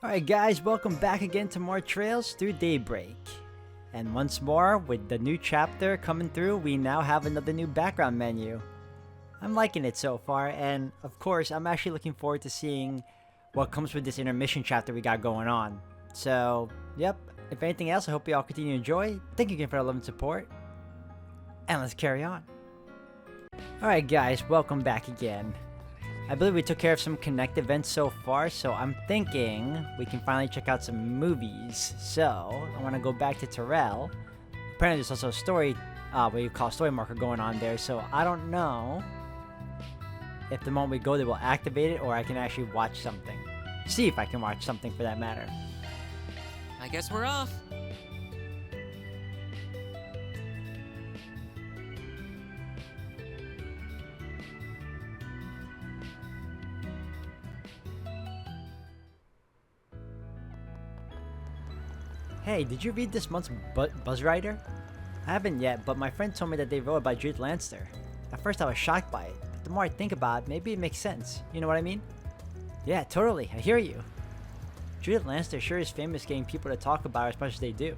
Alright guys, welcome back again to more Trails Through Daybreak. And once more, with the new chapter coming through, we now have another new background menu. I'm liking it so far, and of course, I'm actually looking forward to seeing what comes with this intermission chapter we got going on. So, yep, if anything else, I hope you all continue to enjoy. Thank you again for the love and support. And let's carry on. Alright guys, welcome back again. I believe we took care of some Connect events so far, so I'm thinking we can finally check out some movies. So, I want to go back to Terrell. Apparently there's also a story, what you call story marker going on there, so I don't know if the moment we go there will activate it or I can actually watch something. See if I can watch something for that matter. I guess we're off. Hey, did you read this month's Buzz Rider? I haven't yet, but my friend told me that they wrote it by Judith Lanster. At first I was shocked by it, but the more I think about it, maybe it makes sense. You know what I mean? Yeah, totally, I hear you. Judith Lanster sure is famous getting people to talk about her as much as they do.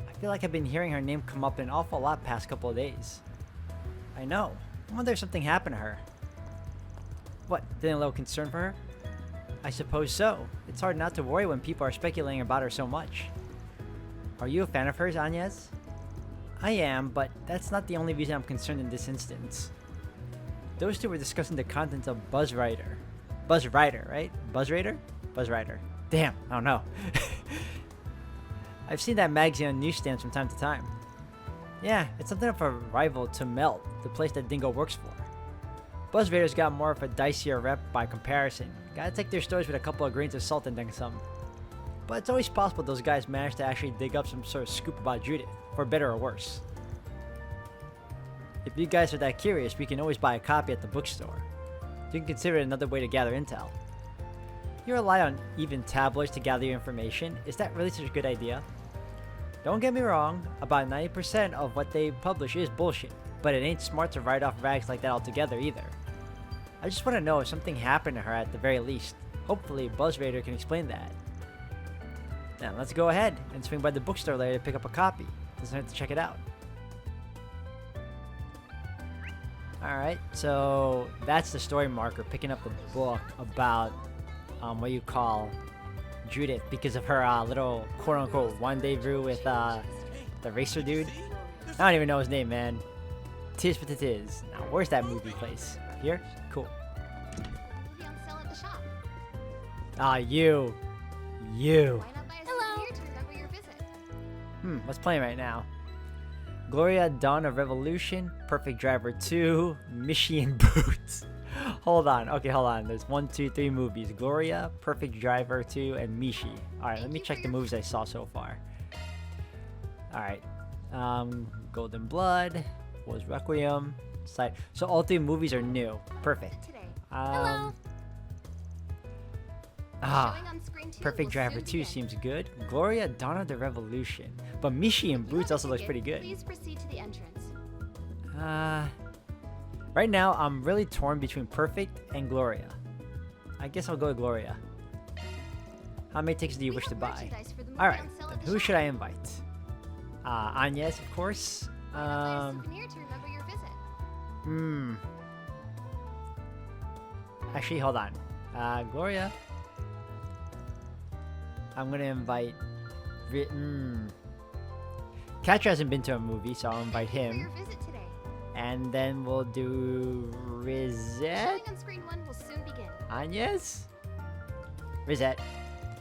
I feel like I've been hearing her name come up an awful lot past couple of days. I know. I wonder if something happened to her. What, feeling a little concerned for her? I suppose so. It's hard not to worry when people are speculating about her so much. Are you a fan of hers, Agnes? I am, but that's not the only reason I'm concerned in this instance. Those two were discussing the contents of Buzz Rider. Buzz Rider, right? Buzz Rider? Buzz Rider. Damn, I don't know. I've seen that magazine on newsstands from time to time. Yeah, it's something of a rival to Melt, the place that Dingo works for. Buzz Rider's got more of a dicier rep by comparison. Gotta take their stories with a couple of grains of salt and then some. But it's always possible those guys managed to actually dig up some sort of scoop about Judith, for better or worse. If you guys are that curious, we can always buy a copy at the bookstore. You can consider it another way to gather intel. You rely on even tabloids to gather your information. Is that really such a good idea? Don't get me wrong, about 90% of what they publish is bullshit, but it ain't smart to write off rags like that altogether either. I just want to know if something happened to her at the very least. Hopefully Buzz Raider can explain that. Now let's go ahead and swing by the bookstore later to pick up a copy. Doesn't hurt to check it out. Alright, so that's the story marker, picking up the book about what you call Judith because of her little quote-unquote rendezvous with the racer dude. I don't even know his name, man. Tis what it is. Now, where's that movie place? Here? Cool. Ah, you. Why not buy a souvenir to remember your visit? What's playing right now? Gloria, Dawn of Revolution, Perfect Driver 2, Mishi and Boots. Hold on. Okay, hold on. There's 1, 2, 3 movies. Gloria, Perfect Driver 2, and Mishi. Alright, let me check the movies I saw so far. Alright. Golden Blood was Requiem. So all 3 movies are new. Perfect. Hello. Perfect Driver 2 seems good. Gloria, Dawn of the Revolution. But Mishi and Boots also looks pretty good. Please proceed to the entrance. Right now, I'm really torn between Perfect and Gloria. I guess I'll go with Gloria. How many tickets do you wish to buy? Alright, then who should I invite? Agnes, of course. Buy a souvenir to remember your visit. Actually, hold on. Gloria. I'm gonna invite... Catcher hasn't been to a movie, so I'll invite him. For your visit today. And then we'll do... Rizette? Showing on screen 1 will soon begin. Agnes? Rizette.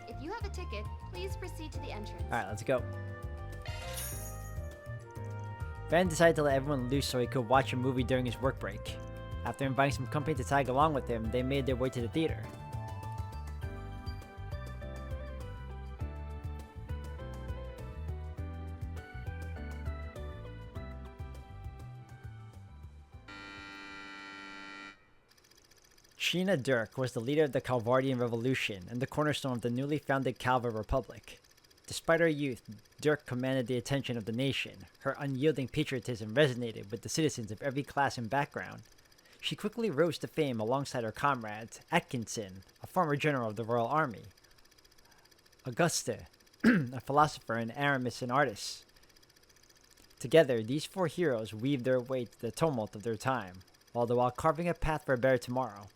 If you have a ticket, please proceed to the entrance. Alright, let's go. Ben decided to let everyone loose so he could watch a movie during his work break. After inviting some company to tag along with him, they made their way to the theater. Sheena Dirk was the leader of the Calvardian Revolution and the cornerstone of the newly founded Calvar Republic. Despite her youth, Dirk commanded the attention of the nation. Her unyielding patriotism resonated with the citizens of every class and background. She quickly rose to fame alongside her comrades, Atkinson, a former general of the Royal Army, Augusta, a philosopher, and Aramis, an artist. Together, these four heroes weave their way through the tumult of their time, all the while carving a path for a better tomorrow.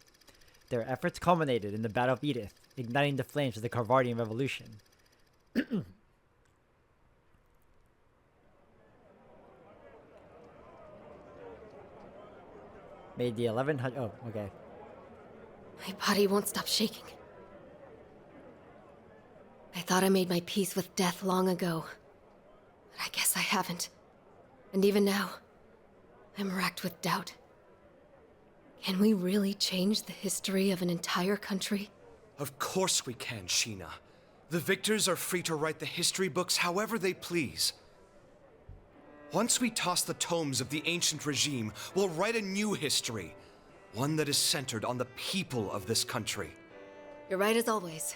Their efforts culminated in the Battle of Edith, igniting the flames of the Carvardian Revolution. Made the 1100. Oh, okay. My body won't stop shaking. I thought I made my peace with death long ago, but I guess I haven't. And even now, I'm racked with doubt. Can we really change the history of an entire country? Of course we can, Sheena. The victors are free to write the history books however they please. Once we toss the tomes of the ancient regime, we'll write a new history. One that is centered on the people of this country. You're right as always.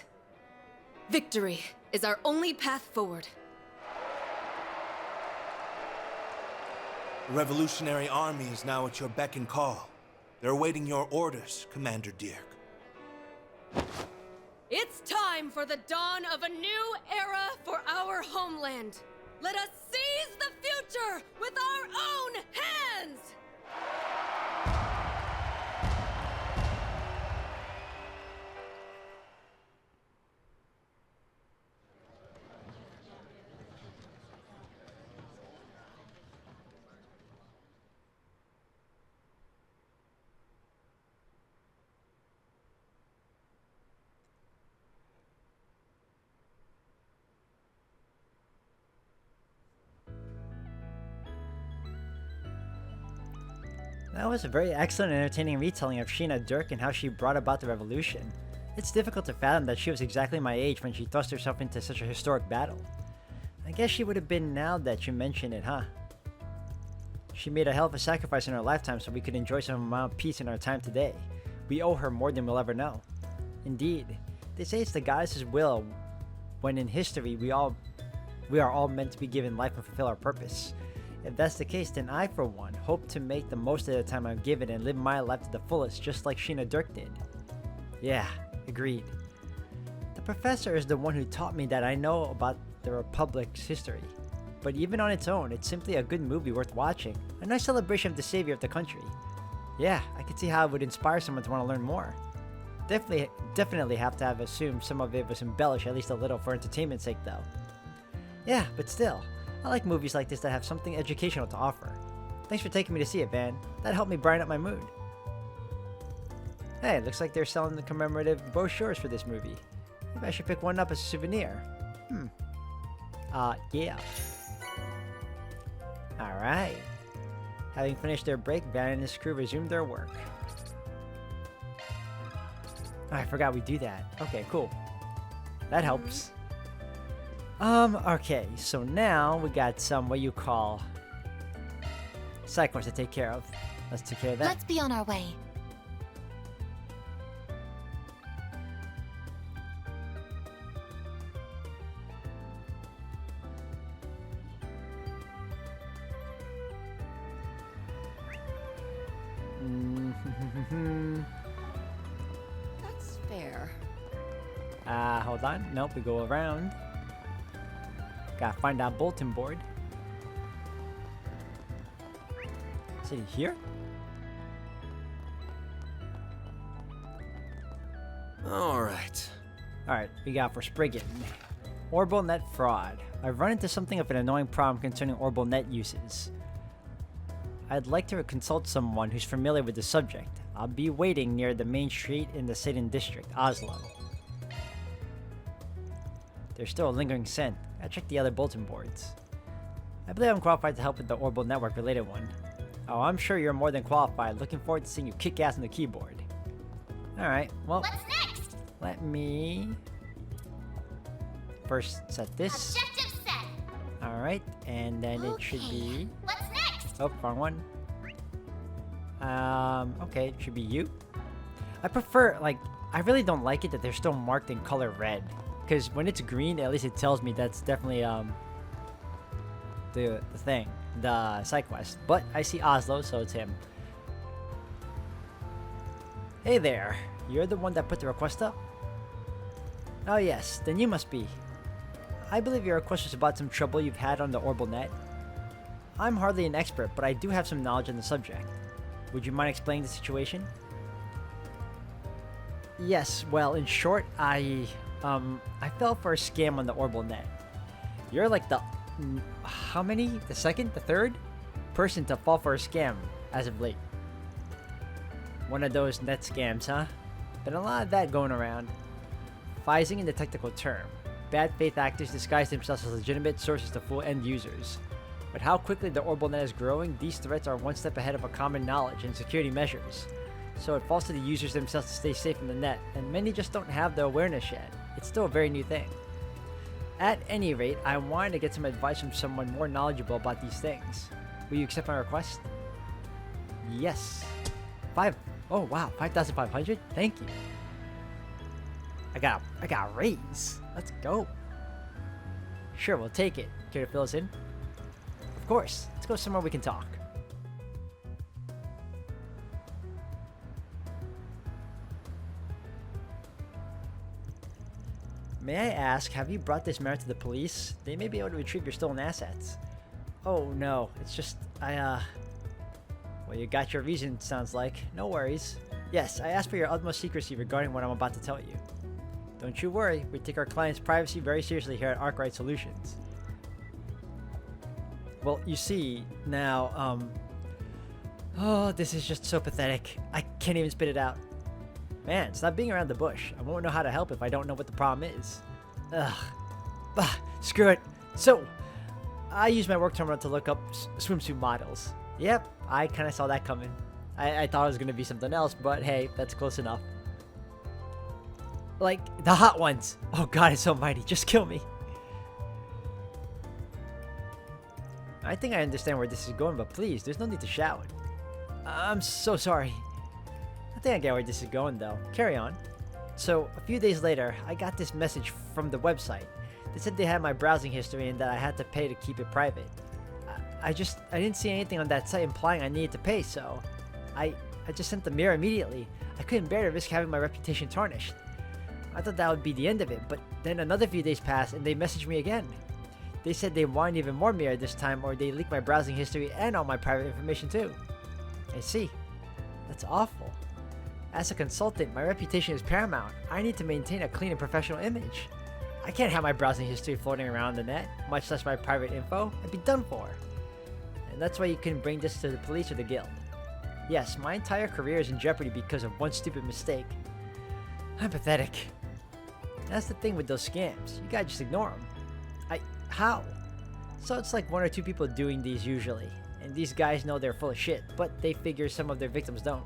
Victory is our only path forward. The Revolutionary Army is now at your beck and call. They're awaiting your orders, Commander Dirk. It's time for the dawn of a new era for our homeland. Let us seize the future with our own hands! That was a very excellent and entertaining retelling of Sheena Dirk and how she brought about the revolution. It's difficult to fathom that she was exactly my age when she thrust herself into such a historic battle. I guess she would have been now that you mention it, huh? She made a hell of a sacrifice in her lifetime so we could enjoy some amount of peace in our time today. We owe her more than we'll ever know. Indeed, they say it's the goddess's will when in history we are all meant to be given life and fulfill our purpose. If that's the case, then I, for one, hope to make the most of the time I'm given and live my life to the fullest, just like Sheena Dirk did. Yeah, agreed. The professor is the one who taught me that I know about the Republic's history. But even on its own, it's simply a good movie worth watching. A nice celebration of the savior of the country. Yeah, I could see how it would inspire someone to want to learn more. Definitely have to have assumed some of it was embellished at least a little for entertainment's sake though. Yeah, but still. I like movies like this that have something educational to offer. Thanks for taking me to see it, Van. That helped me brighten up my mood. Hey, looks like they're selling the commemorative brochures for this movie. Maybe I should pick one up as a souvenir. Yeah. Alright. Having finished their break, Van and his crew resumed their work. Oh, I forgot we do that. Okay, cool. That helps. Okay, so now we got some, what you call, side quests to take care of. Let's take care of that. Let's be on our way. That's fair. Hold on. Nope, we go around. Gotta find that bulletin board. Is it here? Alright. Alright, we got for Spriggan. Orbital net fraud. I've run into something of an annoying problem concerning orbital net uses. I'd like to consult someone who's familiar with the subject. I'll be waiting near the main street in the Satan district, Oslo. There's still a lingering scent. I checked the other bulletin boards. I believe I'm qualified to help with the orbital network related one. Oh, I'm sure you're more than qualified. Looking forward to seeing you kick ass on the keyboard. Alright, well, What's next? let me first set this. Objective set. Alright, and then it should be... What's next? Oh, wrong one. Okay, it should be you. I prefer, like, I really don't like it that they're still marked in color red. Because when it's green, at least it tells me that's definitely, the thing. The side quest. But I see Oslo, so it's him. Hey there. You're the one that put the request up? Oh yes, then you must be. I believe your request was about some trouble you've had on the Orbital Net. I'm hardly an expert, but I do have some knowledge on the subject. Would you mind explaining the situation? Yes, well, in short, I fell for a scam on the Orbital Net. You're like the... how many? The second? The third? Person to fall for a scam as of late. One of those net scams, huh? Been a lot of that going around. Phishing in the technical term. Bad faith actors disguise themselves as legitimate sources to fool end users. But how quickly the Orbital Net is growing, these threats are one step ahead of a common knowledge and security measures. So it falls to the users themselves to stay safe in the net, and many just don't have the awareness yet. It's still a very new thing. At any rate, I wanted to get some advice from someone more knowledgeable about these things. Will you accept my request? Yes. Oh wow, 5,500? Thank you. I got a raise. Let's go. Sure, we'll take it. Care to fill us in? Of course. Let's go somewhere we can talk. May I ask, have you brought this matter to the police? They may be able to retrieve your stolen assets. Oh no, it's just, well, you got your reason, sounds like. No worries. Yes, I asked for your utmost secrecy regarding what I'm about to tell you. Don't you worry, we take our clients' privacy very seriously here at Arkwright Solutions. Well, you see, now, oh, this is just so pathetic. I can't even spit it out. Man, stop being around the bush. I won't know how to help if I don't know what the problem is. Ugh. Bah, screw it. So, I use my work terminal to look up swimsuit models. Yep, I kind of saw that coming. I thought it was going to be something else, but hey, that's close enough. Like, the hot ones. Oh God, it's almighty. Just kill me. I think I understand where this is going, but please, there's no need to shout. I'm so sorry. I think I get where this is going, though. Carry on. So, a few days later, I got this message from the website. They said they had my browsing history and that I had to pay to keep it private. I didn't see anything on that site implying I needed to pay, so I just sent the mirror immediately. I couldn't bear to risk having my reputation tarnished. I thought that would be the end of it, but then another few days passed and they messaged me again. They said they wanted even more mirror this time, or they leaked my browsing history and all my private information too. I see. That's awful. As a consultant, my reputation is paramount. I need to maintain a clean and professional image. I can't have my browsing history floating around the net, much less my private info. I'd be done for. And that's why you couldn't bring this to the police or the guild. Yes, my entire career is in jeopardy because of one stupid mistake. I'm pathetic. That's the thing with those scams. You gotta just ignore them. How? So it's like one or two people doing these usually. And these guys know they're full of shit, but they figure some of their victims don't.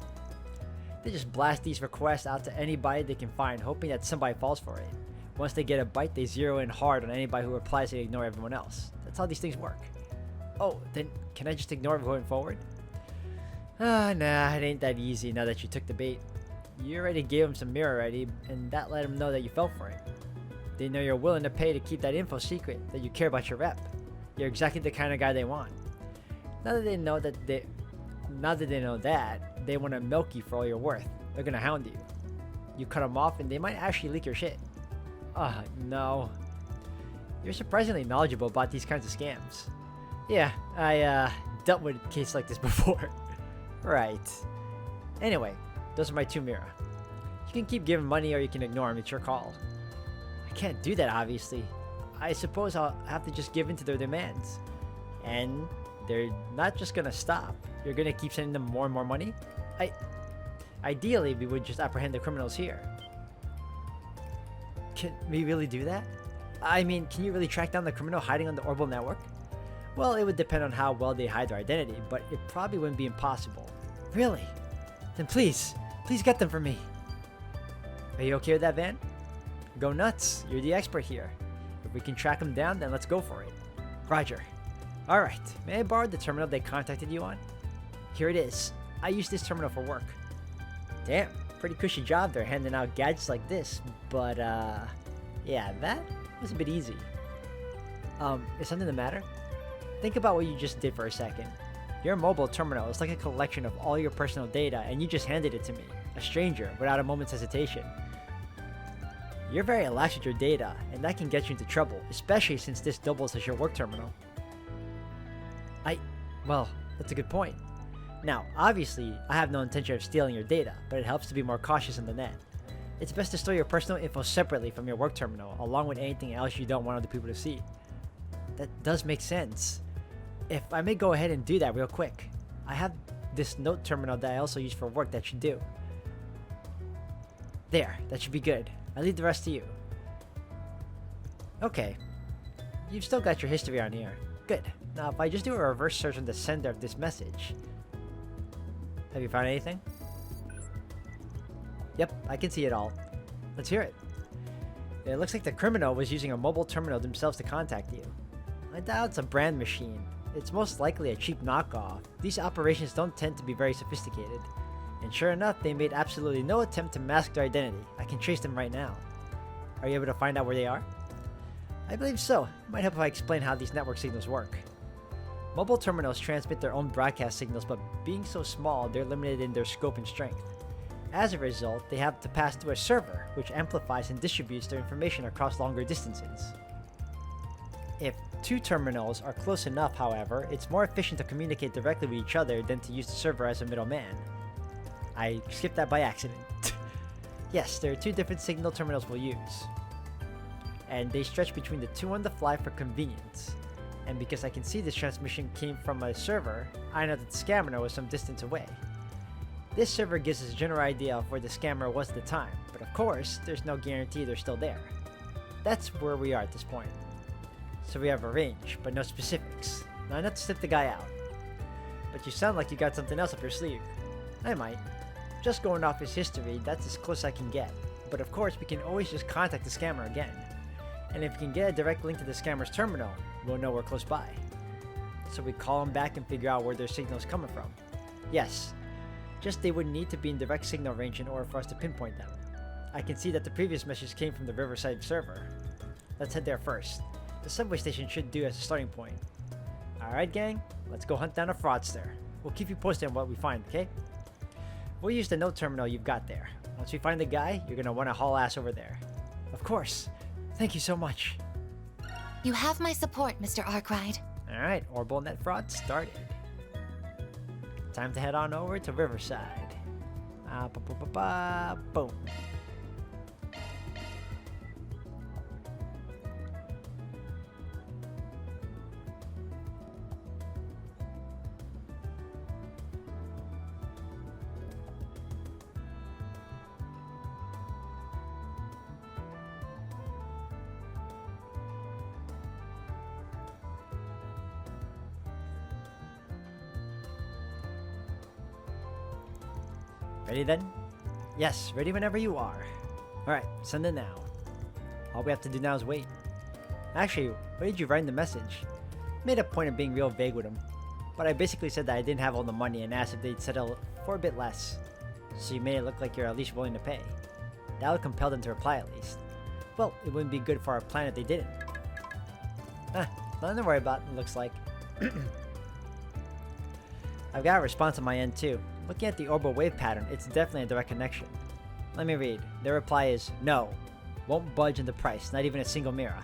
They just blast these requests out to anybody they can find, hoping that somebody falls for it. Once they get a bite, they zero in hard on anybody who replies and ignore everyone else. That's how these things work. Oh, then can I just ignore it going forward? Nah, it ain't that easy now that you took the bait. You already gave them some mirror already, and that let them know that you fell for it. They know you're willing to pay to keep that info secret, that you care about your rep. You're exactly the kind of guy they want. Now that they know that, they want to milk you for all you're worth. They're gonna hound you. You cut them off and they might actually leak your shit. No. You're surprisingly knowledgeable about these kinds of scams. Yeah, I dealt with a case like this before. Right. Anyway, those are my two mirror. You can keep giving money or you can ignore them, it's your call. I can't do that, obviously. I suppose I'll have to just give in to their demands. And they're not just gonna stop. You're gonna keep sending them more and more money? Ideally, we would just apprehend the criminals here. Can we really do that? I mean, can you really track down the criminal hiding on the Orbital network? Well, it would depend on how well they hide their identity, but it probably wouldn't be impossible. Really? Then please get them for me. Are you okay with that, Van? Go nuts. You're the expert here. If we can track them down, then let's go for it. Roger. Alright, may I borrow the terminal they contacted you on? Here it is. I use this terminal for work. Damn, pretty cushy job there handing out gadgets like this, but yeah, that was a bit easy. Is something the matter? Think about what you just did for a second. Your mobile terminal is like a collection of all your personal data, and you just handed it to me, a stranger, without a moment's hesitation. You're very lax with your data, and that can get you into trouble, especially since this doubles as your work terminal. Well, that's a good point. Now, obviously, I have no intention of stealing your data, but it helps to be more cautious on the net. It's best to store your personal info separately from your work terminal, along with anything else you don't want other people to see. That does make sense. If I may go ahead and do that real quick. I have this note terminal that I also use for work that should do. There, that should be good. I'll leave the rest to you. Okay. You've still got your history on here. Good. Now, if I just do a reverse search on the sender of this message... Have you found anything? Yep, I can see it all. Let's hear it. It looks like the criminal was using a mobile terminal themselves to contact you. I doubt it's a brand machine. It's most likely a cheap knockoff. These operations don't tend to be very sophisticated. And sure enough, they made absolutely no attempt to mask their identity. I can trace them right now. Are you able to find out where they are? I believe so. It might help if I explain how these network signals work. Mobile terminals transmit their own broadcast signals, but being so small, they're limited in their scope and strength. As a result, they have to pass through a server, which amplifies and distributes their information across longer distances. If two terminals are close enough, however, it's more efficient to communicate directly with each other than to use the server as a middleman. I skipped that by accident. Yes, there are two different signal terminals we'll use. And they stretch between the two on the fly for convenience. And because I can see this transmission came from a server, I know that the scammer was some distance away. This server gives us a general idea of where the scammer was at the time, but of course, there's no guarantee they're still there. That's where we are at this point. So we have a range, but no specifics. Now not to slip the guy out. But you sound like you got something else up your sleeve. I might. Just going off his history, that's as close I can get. But of course, we can always just contact the scammer again. And if we can get a direct link to the scammer's terminal, we'll know we're close by. So we call them back and figure out where their signal is coming from. Yes, just they would need to be in direct signal range in order for us to pinpoint them. I can see that the previous message came from the Riverside server. Let's head there first. The subway station should do as a starting point. Alright gang, let's go hunt down a fraudster. We'll keep you posted on what we find, okay? We'll use the note terminal you've got there. Once we find the guy, you're gonna want to haul ass over there. Of course. Thank you so much. You have my support, Mr. Arkwright. Alright, Orbital Net Fraud started. Time to head on over to Riverside. Boom. Ready then? Yes, ready whenever you are. Alright, send it now. All we have to do now is wait. Actually, what did you write in the message? Made a point of being real vague with him. But I basically said that I didn't have all the money and asked if they'd settle for a bit less. So you made it look like you're at least willing to pay. That would compel them to reply at least. Well, it wouldn't be good for our plan if they didn't. Nothing to worry about, it looks like. I've got a response on my end too. Looking at the orbital wave pattern, it's definitely a direct connection. Let me read. Their reply is, no. Won't budge in the price, not even a single mirror.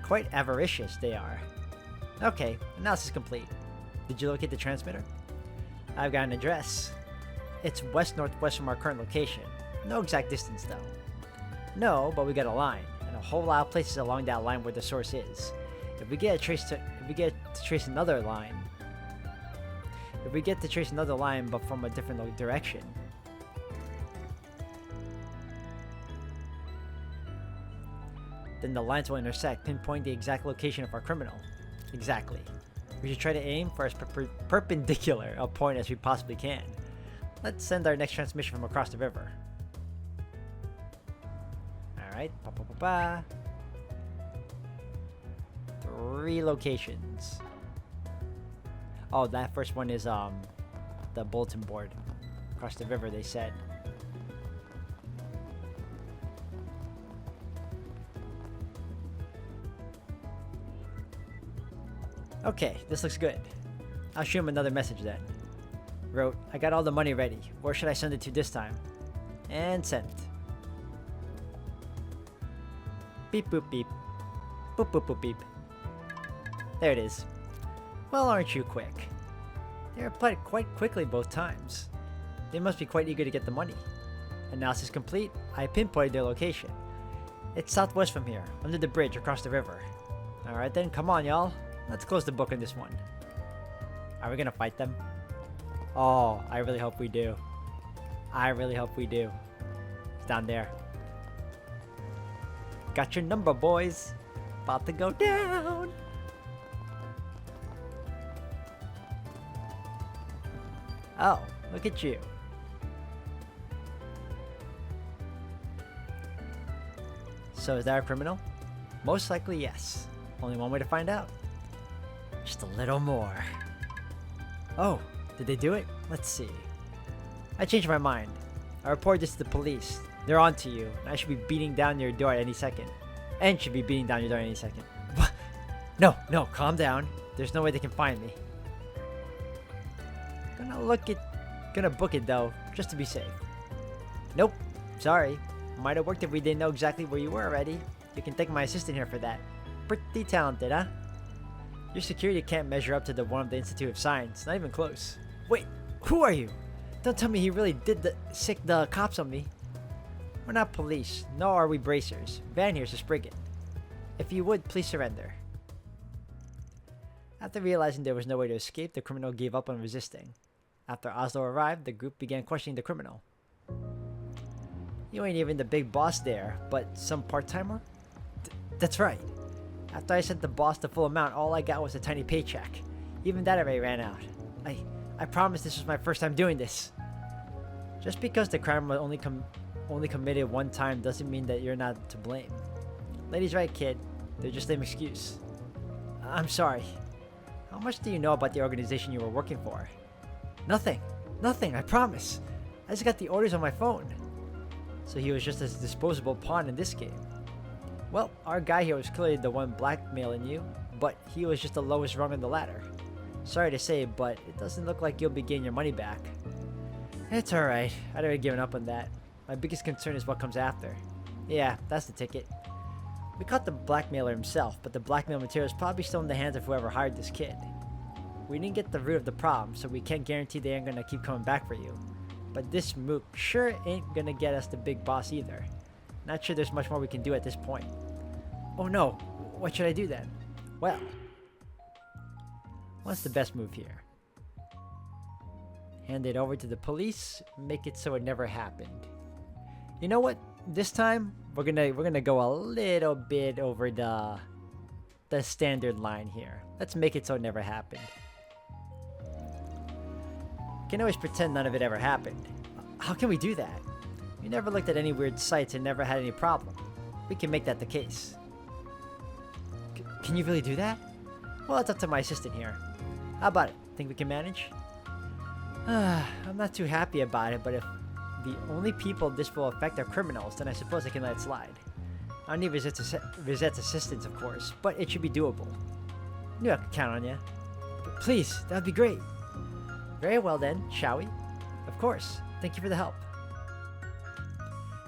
Quite avaricious they are. Okay, analysis complete. Did you locate the transmitter? I've got an address. It's west-northwest from our current location. No exact distance though. No, but we got a line, and a whole lot of places along that line where the source is. If we get to trace another line, but from a different direction, then the lines will intersect, pinpoint the exact location of our criminal. Exactly. We should try to aim for as perpendicular a point as we possibly can. Let's send our next transmission from across the river. Alright. 3 locations. Oh, that first one is the bulletin board. Across the river, they said. Okay, this looks good. I'll shoot him another message then. Wrote, I got all the money ready. Where should I send it to this time? And sent. Beep boop beep. Boop boop boop beep. There it is. Well, aren't you quick? They replied quite quickly both times. They must be quite eager to get the money. Analysis complete. I pinpointed their location. It's southwest from here, under the bridge across the river. Alright then, come on y'all. Let's close the book on this one. Are we gonna fight them? Oh, I really hope we do. I really hope we do. It's down there. Got your number, boys. About to go down. Oh, look at you. So is that a criminal? Most likely yes. Only one way to find out. Just a little more. Oh, did they do it? Let's see. I changed my mind. I reported this to the police. They're on to you, and I should be beating down your door at any second. And should be beating down your door at any second. No, calm down. There's no way they can find me. Gonna book it though, just to be safe. Nope, sorry. Might have worked if we didn't know exactly where you were already. You can thank my assistant here for that. Pretty talented, huh? Your security can't measure up to the one of the Institute of Science. Not even close. Wait, who are you? Don't tell me he really did sick the cops on me. We're not police, nor are we bracers. Van here's a brigand. If you would, please surrender. After realizing there was no way to escape, the criminal gave up on resisting. After Oslo arrived, the group began questioning the criminal. You ain't even the big boss there, but some part-timer? That's right. After I sent the boss the full amount, all I got was a tiny paycheck. Even that already ran out. I promised this was my first time doing this. Just because the crime was only committed one time doesn't mean that you're not to blame. Lady's right, kid. They're just lame excuse. I'm sorry. How much do you know about the organization you were working for? Nothing, I promise. I just got the orders on my phone. So he was just a disposable pawn in this game. Well, our guy here was clearly the one blackmailing you, but he was just the lowest rung on the ladder. Sorry to say, but it doesn't look like you'll be getting your money back. It's alright, I'd already given up on that. My biggest concern is what comes after. Yeah, that's the ticket. We caught the blackmailer himself, but the blackmail material is probably still in the hands of whoever hired this kid. We didn't get the root of the problem, so we can't guarantee they ain't gonna keep coming back for you. But this mook sure ain't gonna get us the big boss either. Not sure there's much more we can do at this point. Oh no, what should I do then? Well, what's the best move here? Hand it over to the police, make it so it never happened. You know what? This time we're gonna go a little bit over the standard line here. Let's make it so it never happened. Can always pretend none of it ever happened. How can we do that? We never looked at any weird sites and never had any problem. We can make that the case. Can you really do that? Well, it's up to my assistant here. How about it? Think we can manage? I'm not too happy about it, but if the only people this will affect are criminals, then I suppose I can let it slide. I don't need Rosette's assistance, of course, but it should be doable. Knew I could count on you. But please, that would be great. Very well then, shall we? Of course. Thank you for the help.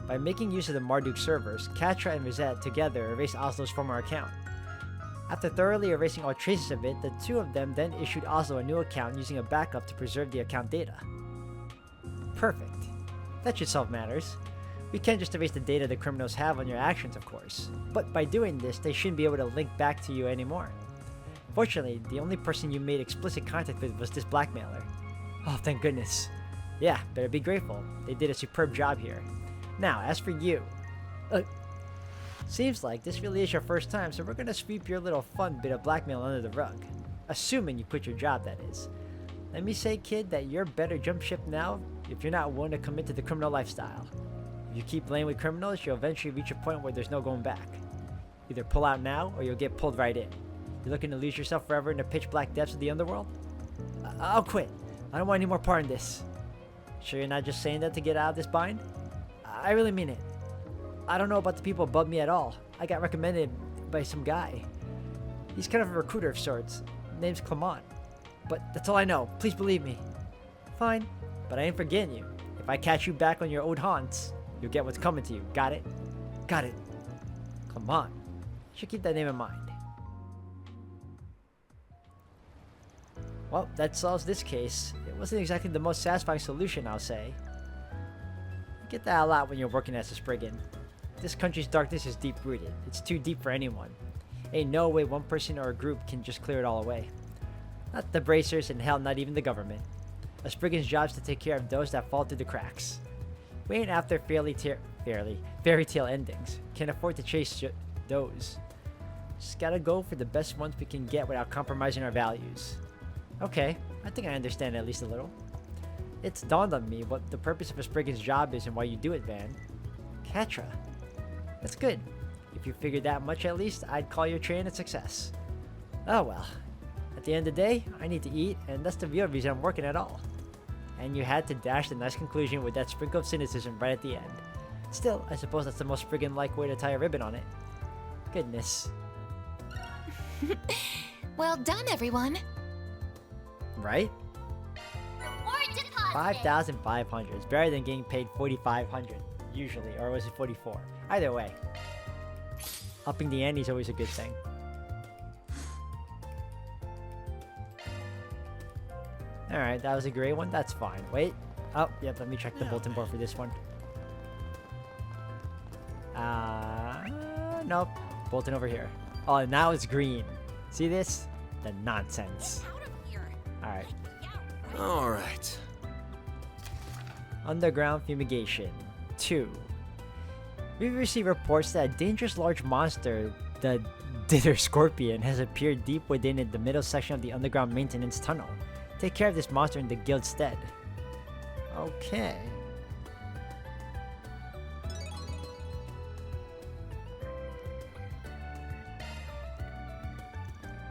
By making use of the Marduk servers, Katra and Rosette together erased Oslo's former account. After thoroughly erasing all traces of it, the two of them then issued Oslo a new account using a backup to preserve the account data. Perfect. That should solve matters. We can't just erase the data the criminals have on your actions, of course. But by doing this, they shouldn't be able to link back to you anymore. Fortunately, the only person you made explicit contact with was this blackmailer. Oh, thank goodness. Yeah, better be grateful. They did a superb job here. Now, as for you... seems like this really is your first time, so we're gonna sweep your little fun bit of blackmail under the rug. Assuming you quit your job, that is. Let me say, kid, that you're better jump ship now if you're not willing to commit to the criminal lifestyle. If you keep playing with criminals, you'll eventually reach a point where there's no going back. Either pull out now, or you'll get pulled right in. You're looking to lose yourself forever in the pitch-black depths of the underworld? I'll quit. I don't want any more part in this. Sure you're not just saying that to get out of this bind? I really mean it. I don't know about the people above me at all. I got recommended by some guy. He's kind of a recruiter of sorts. Name's Clement. But that's all I know. Please believe me. Fine, but I ain't forgetting you. If I catch you back on your old haunts, you'll get what's coming to you. Got it? Got it. Come on. Should keep that name in mind. Well, that solves this case. It wasn't exactly the most satisfying solution, I'll say. You get that a lot when you're working as a Spriggan. This country's darkness is deep-rooted. It's too deep for anyone. Ain't no way one person or a group can just clear it all away. Not the bracers, and hell, not even the government. A Spriggan's job is to take care of those that fall through the cracks. We ain't after fairy tale endings. Can't afford to chase those. Just gotta go for the best ones we can get without compromising our values. Okay, I think I understand at least a little. It's dawned on me what the purpose of a Spriggan's job is and why you do it, Van. Catra. That's good. If you figured that much at least, I'd call your train a success. Oh well. At the end of the day, I need to eat, and that's the real reason I'm working at all. And you had to dash the nice conclusion with that sprinkle of cynicism right at the end. Still, I suppose that's the most Spriggan-like way to tie a ribbon on it. Goodness. Well done, everyone. Right? Reward deposit. 5,500 is better than getting paid 4,500 usually, or was it 44? Either way, upping the ante is always a good thing. Alright, that was a great one. That's fine. Wait. Oh, yep, let me check the bulletin board for this one. Nope. Bulletin over here. Oh, now it's green. See this? The nonsense. Alright. Alright. Underground fumigation. 2. We've received reports that a dangerous large monster, the Dither Scorpion, has appeared deep within the middle section of the underground maintenance tunnel. Take care of this monster in the guild's stead. Okay.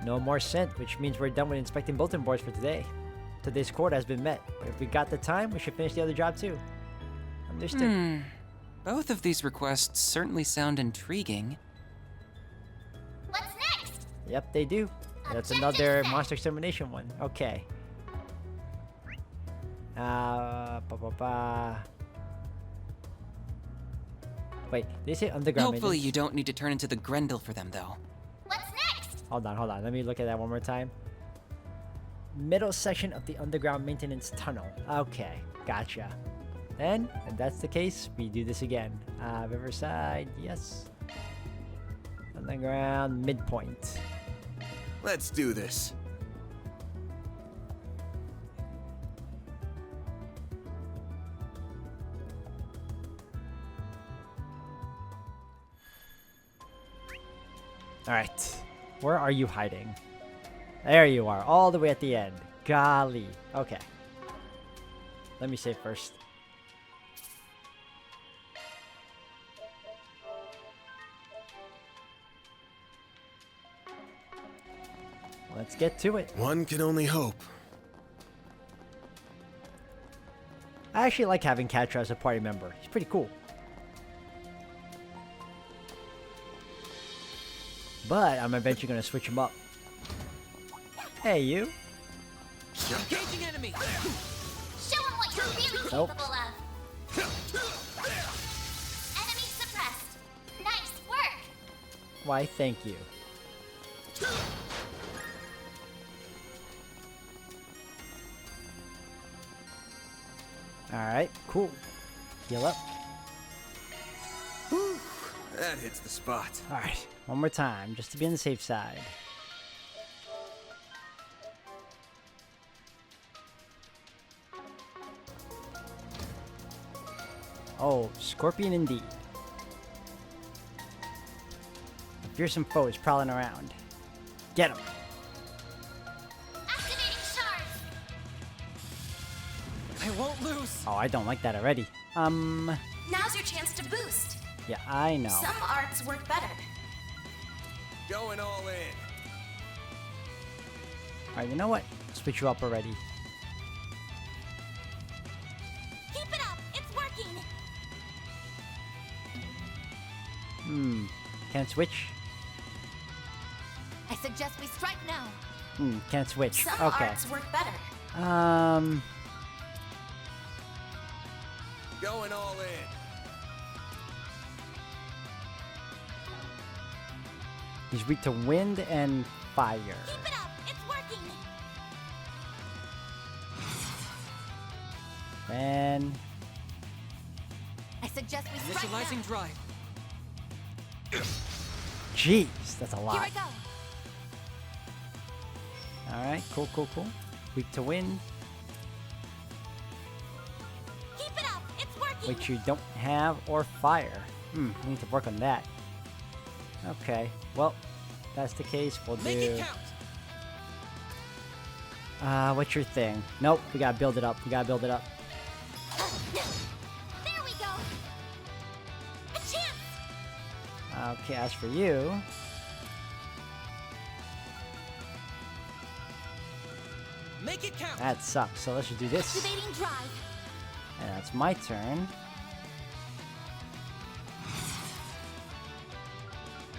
No more scent, which means we're done with inspecting bulletin boards for today. Today's quota has been met. If we got the time, we should finish the other job too. Understood. Both of these requests certainly sound intriguing. What's next? Yep, they do. That's Objective another set. monster extermination one. Okay. Wait, they say underground Hopefully maintenance? you don't need to turn into the Grendel for them, though. What's next? Hold on. Let me look at that one more time. Middle section of the underground maintenance tunnel. Okay, gotcha. Then, if that's the case, we do this again. Riverside, yes. Underground midpoint. Let's do this. Alright. Where are you hiding? There you are, all the way at the end. Golly. Okay. Let me save first. Let's get to it. One can only hope. I actually like having Catra as a party member. He's pretty cool. But I'm eventually going to switch him up. Hey, you. Engaging enemy! Show them what you're really Nope. capable of. Enemy suppressed. Nice work. Why, thank you. Alright, cool. Heal up. That hits the spot. Alright, one more time, just to be on the safe side. Oh, Scorpion indeed. A fearsome foe is prowling around. Get him! Activating shards. I won't lose! Oh, I don't like that already. Now's your chance to boost. Yeah, I know. Some arts work better. Going all in. Alright, you know what? Switch you up already. Keep it up. It's working. Can't switch? I suggest we strike now. Can't switch. Some Okay. arts work better. Going all in. He's weak to wind and fire. Keep it up. It's working. And I suggest we strike Initializing now. drive. jeez, that's a Here lot. I go. Alright, cool. Weak to wind, Keep it up. It's working. which you don't have, or fire. We need to work on that. Okay, well, if that's the case, we'll Make it do... count. What's your thing? Nope, we gotta build it up. There we go. A chance. Okay, as for you... Make it count. That sucks, so let's just do this. Activating drive. And that's my turn.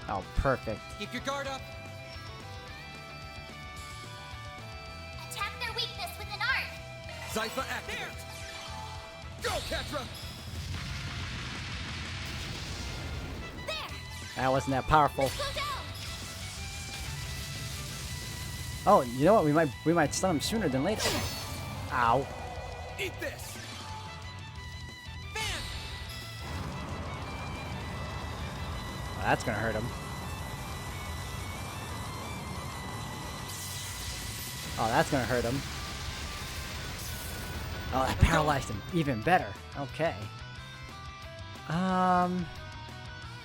Oh, perfect. Keep your guard up. Attack their weakness with an art. Zypha activate. Go, Ketra. There. That wasn't that powerful. Go down. Oh, you know what? We might stun him sooner than later. Ow. Eat this. Fan. Oh, that's gonna hurt him. Oh, that's gonna hurt him. Oh, that paralyzed him even better. Okay.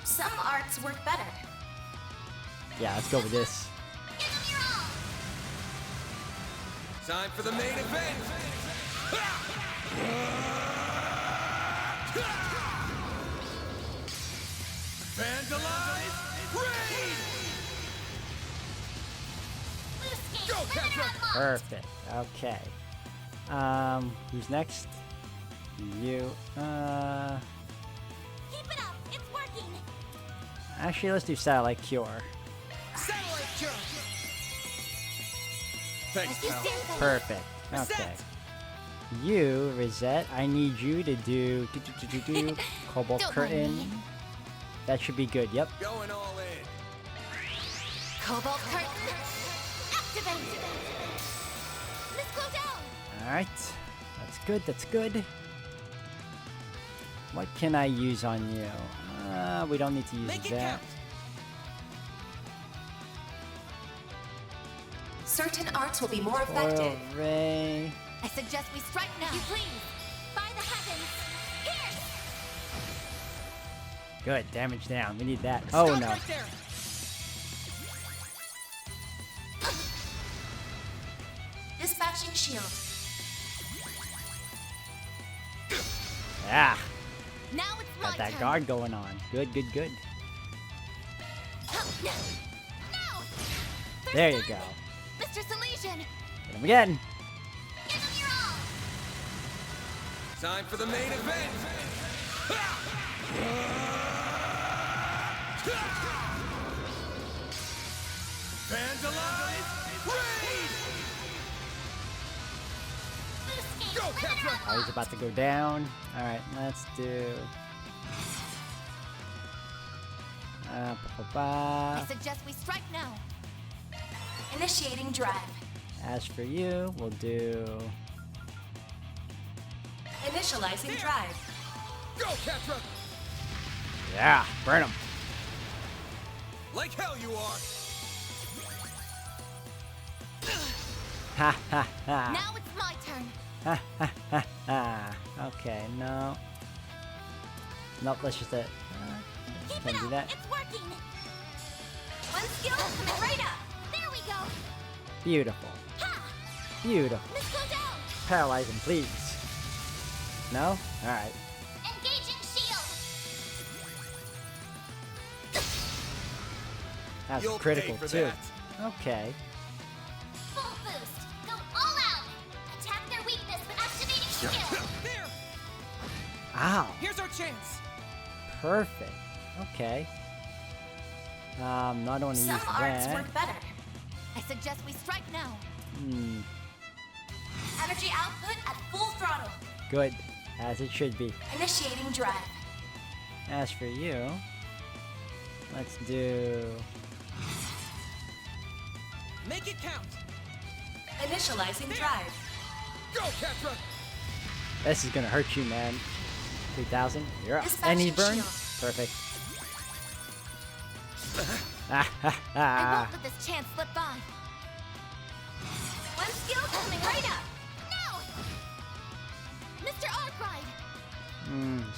Some arts work better. Yeah, let's go with this. Give them your all. Time for the main event. Vandalize. Raid. Loose game. Go, Limit Ketra. unlocked. Perfect. Okay. Who's next? You. Keep it up. It's working. Actually, let's do Satellite Cure. Satellite cure. Thanks, You pal. stand for Perfect. Okay. Reset. You, Reset, I need you to do Cobalt Don't mind Curtain. me. That should be good. Yep. Going all in. Cobalt curtain. Activate. Let's go down. All right. That's good. What can I use on you? We don't need to use Make it that. count. Certain arts will be more Oil Ray. I suggest we strike now. You please. By the heavens. Here. Good. Damage down. We need that. Oh Stop no. right there. Dispatching shield. Ah. Now it's my Got that turn. guard going on. Good. No. There you go. Mr. Salesian. Hit him again. Give him your all. Time for the main event. Vandalize. Raid. Loose game. Go, Limit Ketra. unlocked. Oh, he's about to go down. All right. Let's do. I suggest we strike now. Initiating drive. As for you, we'll do. Initializing drive. Go, Ketra. Yeah, burn him. Like hell you are. Ha ha ha. Now it's my turn. Ha ha ha ha. Okay, no. Nope, let's just Keep can't it do up. that. It's working. One skill coming right up. There we go. Beautiful. Ha! Beautiful. Let's go down. Paralyze him, please. No? Alright. Engaging shield. That's You'll critical pay for too. that. Okay. Full boost. Go all out. Attack their weakness with activating shield. There. Ow. Here's our chance. Perfect. Okay. No, I don't want to use Some arts that. work better. I suggest we strike now. Hmm. Energy output at full throttle. Good. As it should be. Initiating drive. As for you, let's do Make it count. Initializing drive. Go, Ketra. This is gonna hurt you, man. 3,000. You're up. Dispatching And he burned. shield. Perfect. I won't let this chance slip by. One skill coming right up. No! Mr. Arkwright!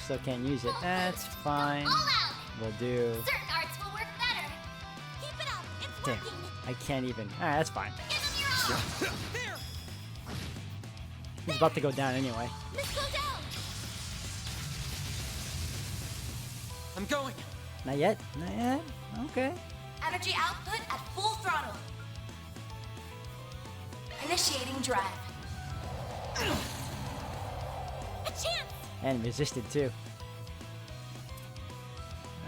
Still can't use it. Full That's boost. fine. Go all out! We'll do. Certain arts will work better. Keep it up. It's Damn. working. I can't even. Alright, that's fine. Give him your all. There. He's about to go down anyway. Let's go down. I'm going. Not yet? Not yet? Okay. Energy output at full throttle. Initiating drive. A chance. And resisted too.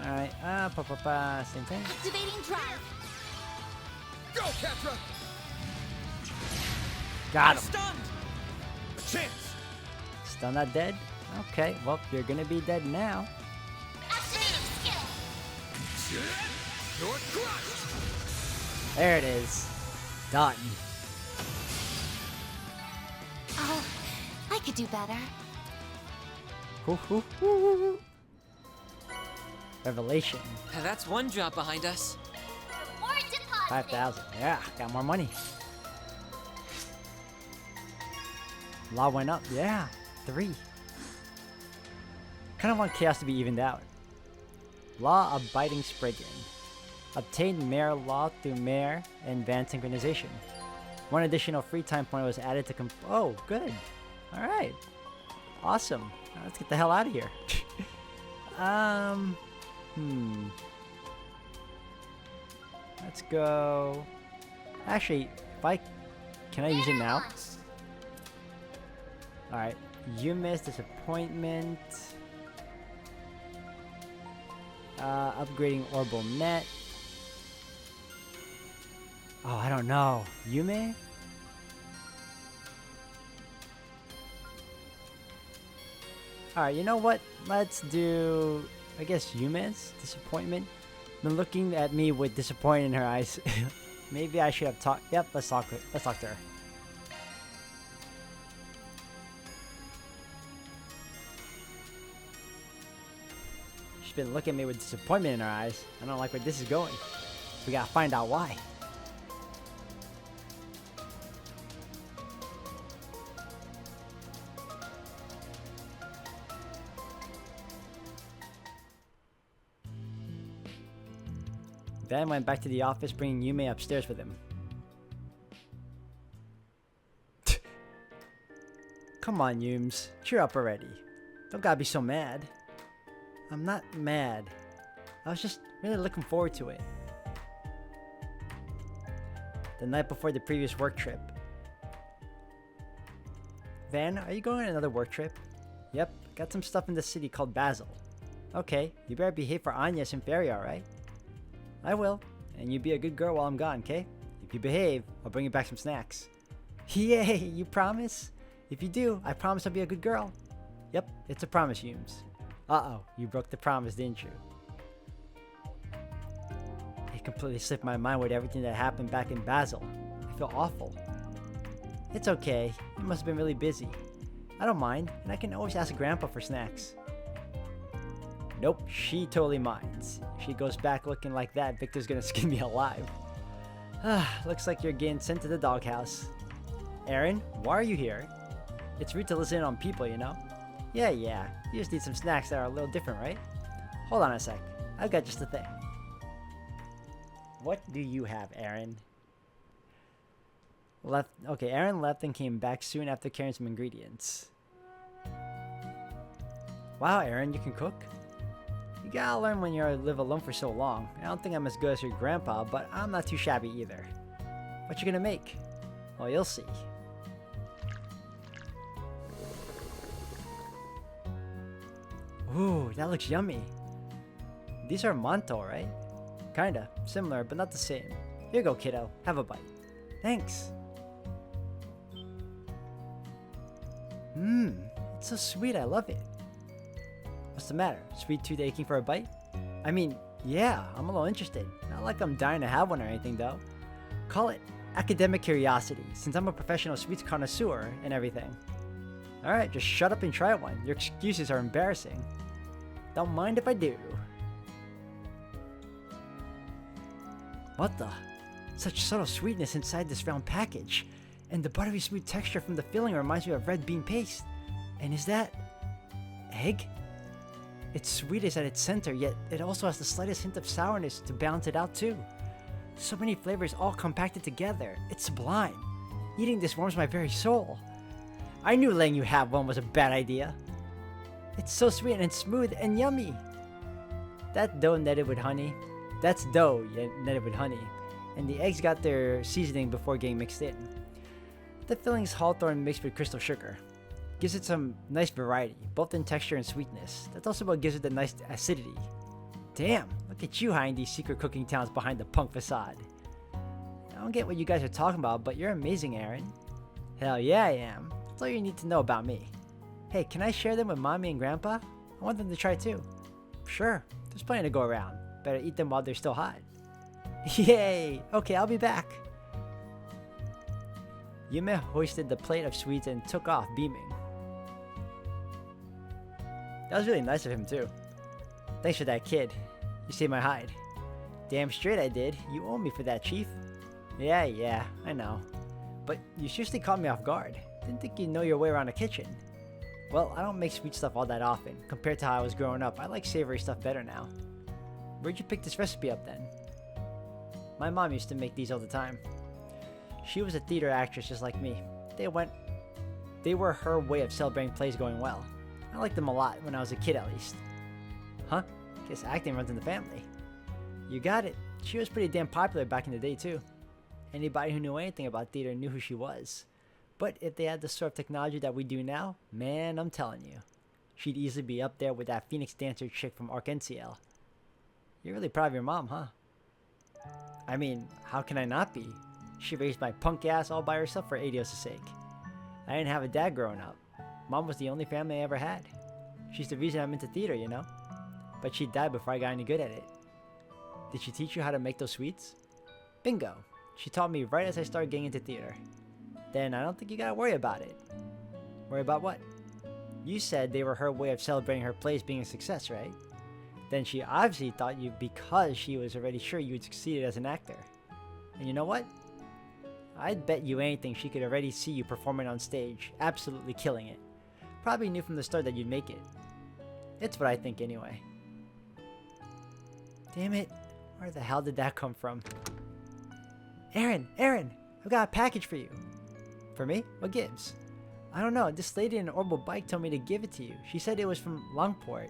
Alright, same thing. Activating drive. Go, Ketra. Got him. Stunned. A chance. Still not dead? Okay, well, you're gonna be dead now. Activating skill. You're crushed. There it is. Done. Oh, I could do better. Hoo, hoo, hoo, hoo, hoo. Revelation. That's one job behind us. More deposit. 5,000. Yeah, got more money. Law went up. Yeah, 3. Kind of want chaos to be evened out. Law abiding Spriggan. Obtained Mare Law through Mare and Van Synchronization. 1 additional free time point was added to oh, good. Alright. Awesome. Now let's get the hell out of here. Let's go. Actually, if I can I use it now? Alright. Yumi's Disappointment. Upgrading Orbital Net. Oh, I don't know. Yume? Alright, you know what? Let's do, I guess, Yume's Disappointment. Been looking at me with disappointment in her eyes. Maybe I should have talked. Yep, let's talk to her. She's been looking at me with disappointment in her eyes. I don't like where this is going. We gotta find out why. Van went back to the office, bringing Yume upstairs with him. Come on, Yumes. Cheer up already. Don't gotta be so mad. I'm not mad. I was just really looking forward to it. The night before the previous work trip. Van, are you going on another work trip? Yep, got some stuff in the city called Basel. Okay, you better behave for Agnes and Fairy, alright? I will, and you be a good girl while I'm gone, okay? If you behave, I'll bring you back some snacks. Yay, you promise? If you do, I promise I'll be a good girl. Yep, it's a promise, Yumes. Uh-oh, you broke the promise, didn't you? It completely slipped my mind with everything that happened back in Basel. I feel awful. It's okay, you must have been really busy. I don't mind, and I can always ask Grandpa for snacks. Nope, she totally minds. If she goes back looking like that, Victor's gonna skin me alive. Looks like you're getting sent to the doghouse. Aaron, why are you here? It's rude to listen in on people, you know? Yeah, you just need some snacks that are a little different, right? Hold on a sec, I've got just the thing. What do you have, Aaron? Okay, Aaron left and came back soon after carrying some ingredients. Wow, Aaron, you can cook? You gotta learn when you live alone for so long. I don't think I'm as good as your grandpa, but I'm not too shabby either. What you gonna make? Well, you'll see. Ooh, that looks yummy. These are manto, right? Kinda. Similar, but not the same. Here you go, kiddo. Have a bite. Thanks. It's so sweet. I love it. What's the matter? Sweet tooth aching for a bite? I mean, yeah, I'm a little interested. Not like I'm dying to have one or anything, though. Call it academic curiosity, since I'm a professional sweets connoisseur and everything. Alright, just shut up and try one. Your excuses are embarrassing. Don't mind if I do. What the? Such subtle sweetness inside this round package. And the buttery smooth texture from the filling reminds me of red bean paste. And is that... egg? It's sweetest at its center, yet it also has the slightest hint of sourness to balance it out too. So many flavors all compacted together. It's sublime. Eating this warms my very soul. I knew letting you have one was a bad idea. It's so sweet and smooth and yummy. That dough netted with honey. That's dough netted with honey. And the eggs got their seasoning before getting mixed in. The filling's hawthorn mixed with crystal sugar. Gives it some nice variety, both in texture and sweetness. That's also what gives it the nice acidity. Damn, look at you hiding these secret cooking talents behind the punk facade. I don't get what you guys are talking about, but you're amazing, Aaron. Hell yeah, I am. That's all you need to know about me. Hey, can I share them with Mommy and Grandpa? I want them to try too. Sure, there's plenty to go around. Better eat them while they're still hot. Yay! Okay, I'll be back. Yume hoisted the plate of sweets and took off, beaming. That was really nice of him too. Thanks for that, kid. You saved my hide. Damn straight I did. You owe me for that, Chief. Yeah, I know. But you seriously caught me off guard. Didn't think you'd know your way around a kitchen. Well, I don't make sweet stuff all that often. Compared to how I was growing up, I like savory stuff better now. Where'd you pick this recipe up then? My mom used to make these all the time. She was a theater actress just like me. They were her way of celebrating plays going well. I liked them a lot when I was a kid at least. Huh? Guess acting runs in the family. You got it. She was pretty damn popular back in the day too. Anybody who knew anything about theater knew who she was. But if they had the sort of technology that we do now, man, I'm telling you. She'd easily be up there with that Phoenix dancer chick from Arc-en-Ciel. You're really proud of your mom, huh? I mean, how can I not be? She raised my punk ass all by herself for Adios' sake. I didn't have a dad growing up. Mom was the only family I ever had. She's the reason I'm into theater, you know? But she died before I got any good at it. Did she teach you how to make those sweets? Bingo! She taught me right as I started getting into theater. Then I don't think you gotta worry about it. Worry about what? You said they were her way of celebrating her plays being a success, right? Then she obviously thought you because she was already sure you had succeeded as an actor. And you know what? I'd bet you anything she could already see you performing on stage, absolutely killing it. Probably knew from the start that you'd make it. It's what I think anyway. Damn it, where the hell did that come from? Aaron, I've got a package for you. For me? What gives? I don't know, this lady in an orbital bike told me to give it to you. She said it was from Longport.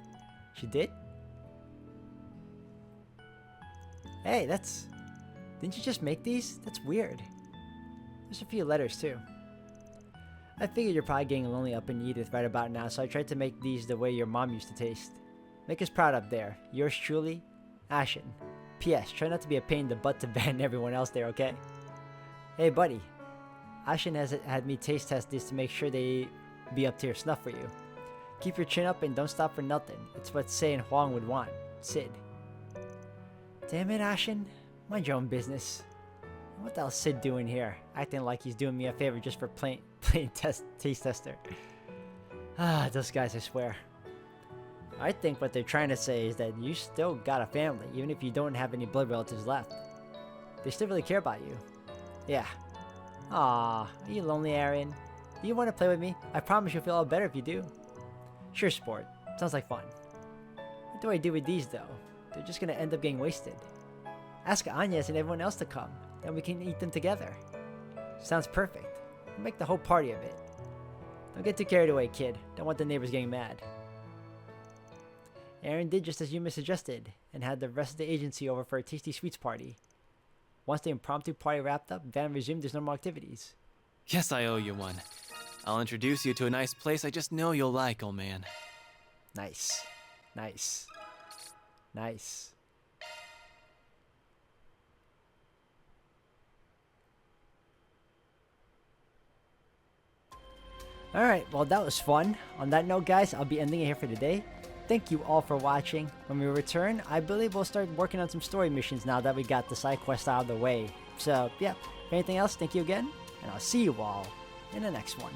She did? Hey, didn't you just make these? That's weird. There's a few letters too. I figured you're probably getting lonely up in Edith right about now, so I tried to make these the way your mom used to taste. Make us proud up there. Yours truly, Ashen. P.S. Try not to be a pain in the butt to Ben and everyone else there, okay? Hey, buddy. Ashen has had me taste test these to make sure they be up to your snuff for you. Keep your chin up and don't stop for nothing. It's what Sei and Huang would want. Sid. Damn it, Ashen. Mind your own business. What the hell's Sid doing here? Acting like he's doing me a favor just for plain taste tester. Those guys, I swear. I think what they're trying to say is that you still got a family, even if you don't have any blood relatives left. They still really care about you. Yeah. Aw, are you lonely, Aaron? Do you want to play with me? I promise you'll feel all better if you do. Sure, sport. Sounds like fun. What do I do with these, though? They're just gonna end up getting wasted. Ask Agnes and everyone else to come. Then we can eat them together. Sounds perfect. We'll make the whole party of it. Don't get too carried away, kid. Don't want the neighbors getting mad. Aaron did just as Yuma suggested, and had the rest of the agency over for a tasty sweets party. Once the impromptu party wrapped up, Van resumed his normal activities. Yes, I owe you one. I'll introduce you to a nice place I just know you'll like, old man. Nice. Nice. Nice. Alright, well that was fun. On that note, guys, I'll be ending it here for today. Thank you all for watching. When we return, I believe we'll start working on some story missions now that we got the side quest out of the way. So, yeah, If anything else, thank you again, and I'll see you all in the next one.